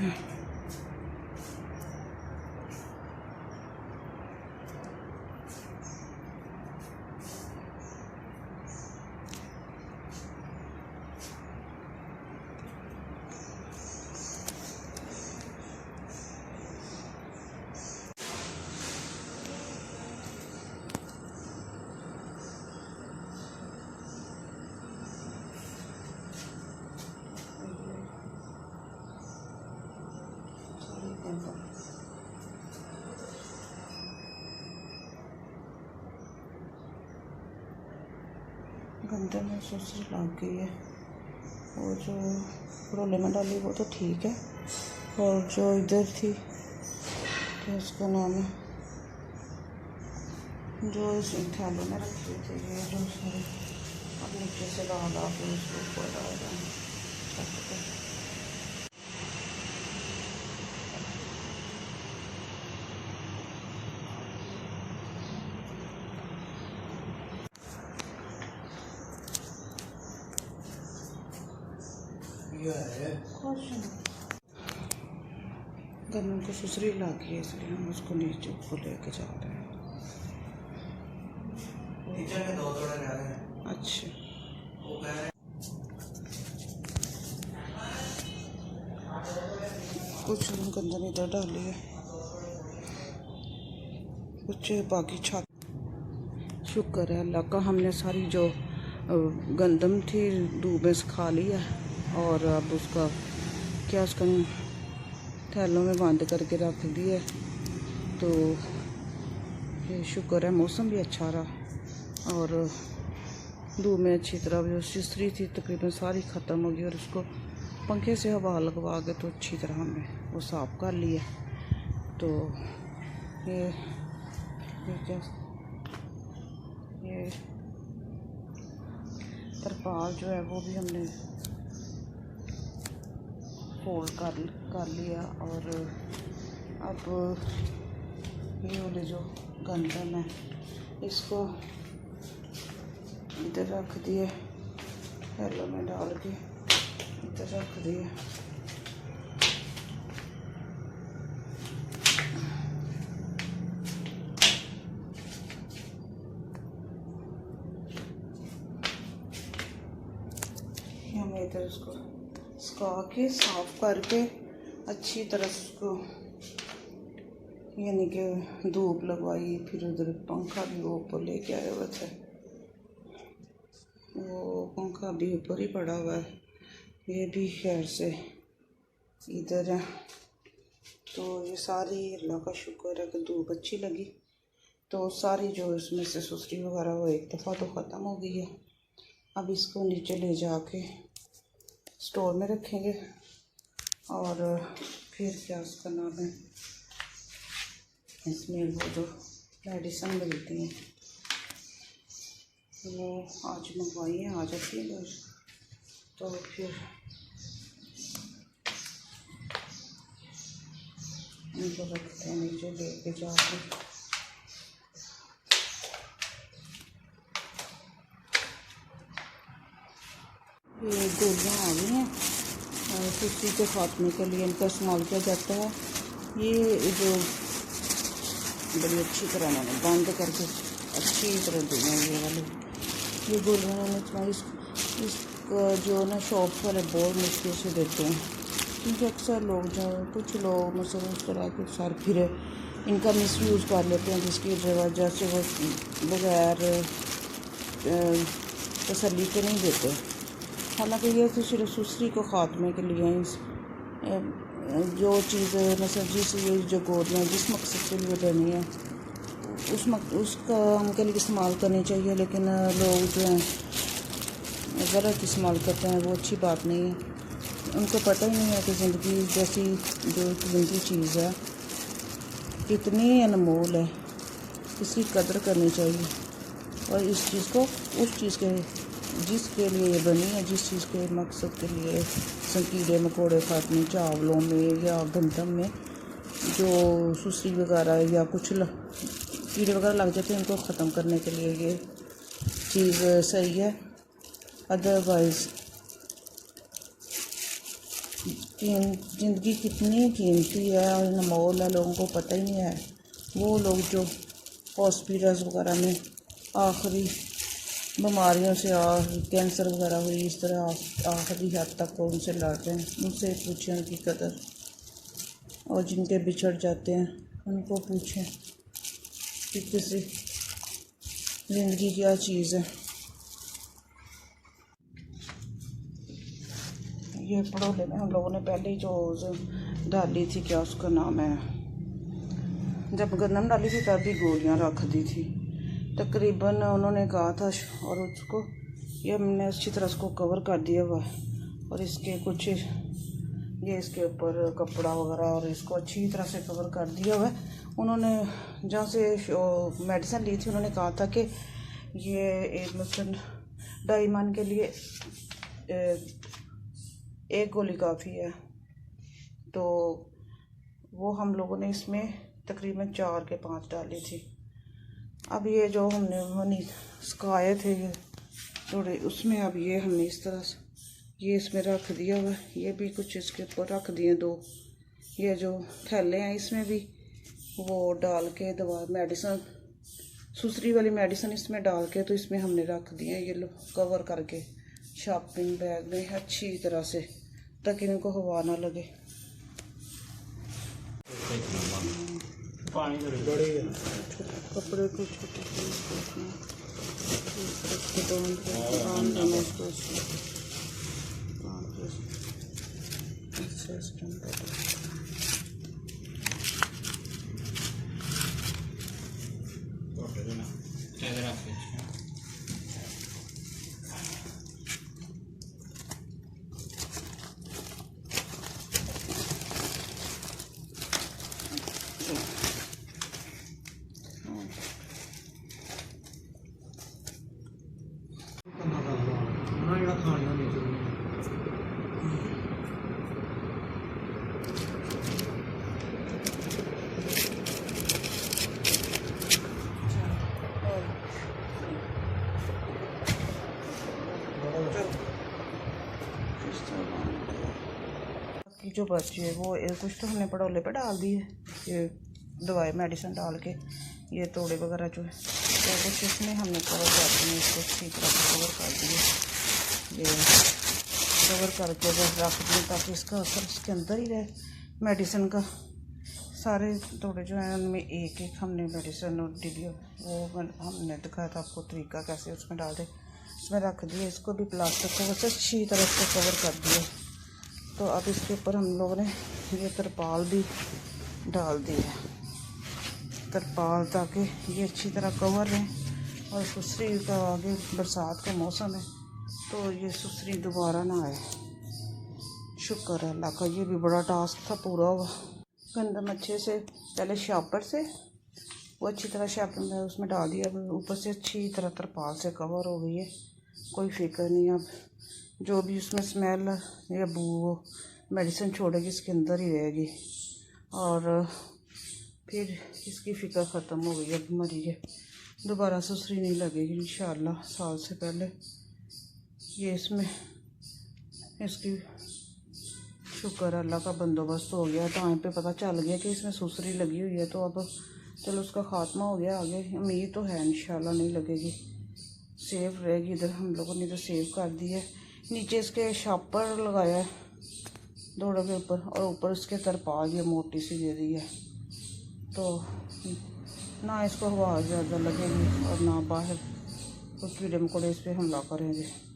हैं। गंदे में सुसरी लग गई है। और जो रोले में डाली वो तो ठीक है, और जो इधर थी तो उसका नाम है, जो इस थैलों में रखी थी, ये जो सारे अब नीचे से ला के उसको ऊपर डाल दें छत पे। गन्नों को सुसरी लग गई है, इसलिए हम उसको नीचे ऊपर लेके जा रहे हैं। नीचे में 2 जोड़े रह गए हैं। अच्छा, कुछ हम गंदम इधर डाली है, कुछ बाकी छत। शुक्र है अल्लाह का, हमने सारी जो गंदम थी धूप में सुखा लिया, और अब उसका क्या उसका थैलों में बांध करके रख दिया। तो ये शुक्र है मौसम भी अच्छा रहा, और धूप में अच्छी तरह जो सुसरी थी तकरीबन सारी ख़त्म हो गई, और उसको पंखे से हवा लगवा के तो अच्छी तरह हमने वो साफ़ कर लिया। तो ये क्या, ये तरपाल जो है वो भी हमने फोल्ड कर लिया, और अब ये वाले जो गंदम है इसको इधर रख दिए, थैलों में डाल के इधर रख दिए। हमें इधर उसको सुखा के साफ करके अच्छी तरह से उसको यानी कि धूप लगवाई, फिर उधर पंखा भी वो ऊपर लेके आए हुए थे, वो पंखा भी ऊपर ही पड़ा हुआ है, ये भी खैर से इधर है। तो ये सारी अल्लाह का शुक्र है कि धूप अच्छी लगी, तो सारी जो इसमें से सुसरी वगैरह वो एक दफ़ा तो ख़त्म हो गई है। अब इसको नीचे ले जाके स्टोर में रखेंगे, और फिर क्या उसका नाम है, इसमें वो जो मेडिसिन मिलती हैं वो आज मंगवाई हैं, आ जाती है घर, तो फिर इनको रखते हैं नीचे लेके जाके। ये गोलियाँ आ गई हैं सुसरी के खात्मे के लिए, इनका इस्तेमाल किया जाता है। ये जो बड़ी अच्छी तरह मैंने बंद करके अच्छी तरह दी है ये वाली, ये गोलियाँ मैंने इसका जो ना शॉप वाले बहुत मुश्किल से देते हैं, क्योंकि अक्सर लोग जो कुछ लोग मतलब उस तरह के सर फिरे इनका मिसयूज़ कर लेते हैं, जिसकी वजह से वो बगैर तसल्ली के नहीं देते। हालांकि ये तो सिर्फ सुसरी को ख़ात्मे के लिए जो चीज़ मतलब जिस ये जो गोलियाँ जिस मकसद के लिए देनी है उसका उनके लिए इस्तेमाल करनी चाहिए, लेकिन लोग जो हैं गलत इस्तेमाल करते हैं, वो अच्छी बात नहीं है। उनको पता ही नहीं है कि ज़िंदगी जैसी जो कीमती चीज़ है कितनी अनमोल है, इसकी कदर करनी चाहिए, और इस चीज़ को उस चीज़ के जिसके लिए ये बनी है, जिस चीज़ के मकसद के लिए कीड़े मकोड़े खाने चावलों में या गंदम में जो सुसरी वगैरह या कुछ कीड़े वगैरह लग जाते हैं, उनको ख़त्म करने के लिए ये चीज़ सही है। अदरवाइज़ ज़िंदगी कितनी कीमती है और अनमोल है, लोगों को पता ही नहीं है। वो लोग जो हॉस्पिटल्स वगैरह में आखिरी बीमारियों से कैंसर वगैरह हुई, इस तरह आखिरी हद तक वो उनसे लड़ रहे हैं, उनसे पूछें उनकी कदर। और जिनके बिछड़ जाते हैं उनको पूछें कि किसी ज़िंदगी क्या चीज़ है। ये पड़ोले में हम लोगों ने पहले जो डाली थी, क्या उसका नाम है, जब गंदम डाली थी तब भी गोलियां रख दी थी तकरीबन, उन्होंने कहा था। और उसको ये हमने अच्छी तरह उसको कवर कर दिया हुआ है, और इसके कुछ ये इसके ऊपर कपड़ा वगैरह और इसको अच्छी तरह से कवर कर दिया हुआ है। उन्होंने जहाँ से मेडिसिन ली थी उन्होंने कहा था कि ये एक मतलब 2.5 मन के लिए 1 गोली काफ़ी है। तो वो हम लोगों ने इसमें तकरीबन 4 के 5 डाली थी। अब ये जो हमने सुखाए थे ये थोड़े, उसमें अब ये हमने इस तरह से ये इसमें रख दिया हुआ है। ये भी कुछ इसके ऊपर रख दिए 2, ये जो थैले हैं इसमें भी वो डाल के दवा मेडिसिन, सुसरी वाली मेडिसिन इसमें डाल के तो इसमें हमने रख दिए ये लो कवर करके शॉपिंग बैग में अच्छी तरह से, ताकि इनको हवा ना लगे। कपड़े को छोटे जो बची है वो कुछ तो हमने पड़ोले पे डाल दी है, ये दवाई मेडिसिन डाल के ये तोड़े वगैरह जो है, तो कुछ इसमें हमने कवर कर दिए, इसको अच्छी तरह से कवर कर दिए, ये कवर करके बस रख दिए ताकि इसका असर इसके अंदर ही रहे मेडिसिन का। सारे तोड़े जो हैं उनमें एक एक हमने मेडिसिन और डिब्बी वो हमने दिखाया था आपको तरीका कैसे उसमें डाल दे, इसमें रख दिए। इसको भी प्लास्टिक कवर से अच्छी तरह से कवर कर दिए। तो अब इसके ऊपर हम लोगों ने ये तरपाल भी डाल दी है, तरपाल, ताकि ये अच्छी तरह कवर रहें। और सुसरी का आगे बरसात का मौसम है तो ये सुसरी दोबारा ना आए। शुक्र है अल्लाह का, ये भी बड़ा टास्क था पूरा हुआ। गंदम अच्छे से पहले शापर से वो अच्छी तरह शापर में उसमें डाल दिया, ऊपर से अच्छी तरह तरपाल से कवर हो गई है, कोई फिक्र नहीं। अब जो भी उसमें स्मेल या बू मेडिसिन छोड़ेगी इसके अंदर ही रहेगी, और फिर इसकी फ़िक्र ख़त्म हो गई। अब मरी है, दोबारा सुसरी नहीं लगेगी इंशाअल्लाह साल से पहले। ये इसमें इसकी शुक्र अल्लाह का बंदोबस्त हो गया, टाइम पे पता चल गया कि इसमें सुसरी लगी हुई है। तो अब चलो उसका ख़ात्मा हो गया, आगे उम्मीद तो है इंशाअल्लाह नहीं लगेगी, सेव रहेगी। इधर हम लोगों ने तो सेव कर दी है, नीचे इसके शापर लगाया है दौड़ों के ऊपर, और ऊपर इसके तरपाल ये मोटी सी दे दी है, तो ना इसको हवा ज़्यादा लगेगी और ना बाहर कोई कीड़े मकोड़े इस पर हमला करेंगे।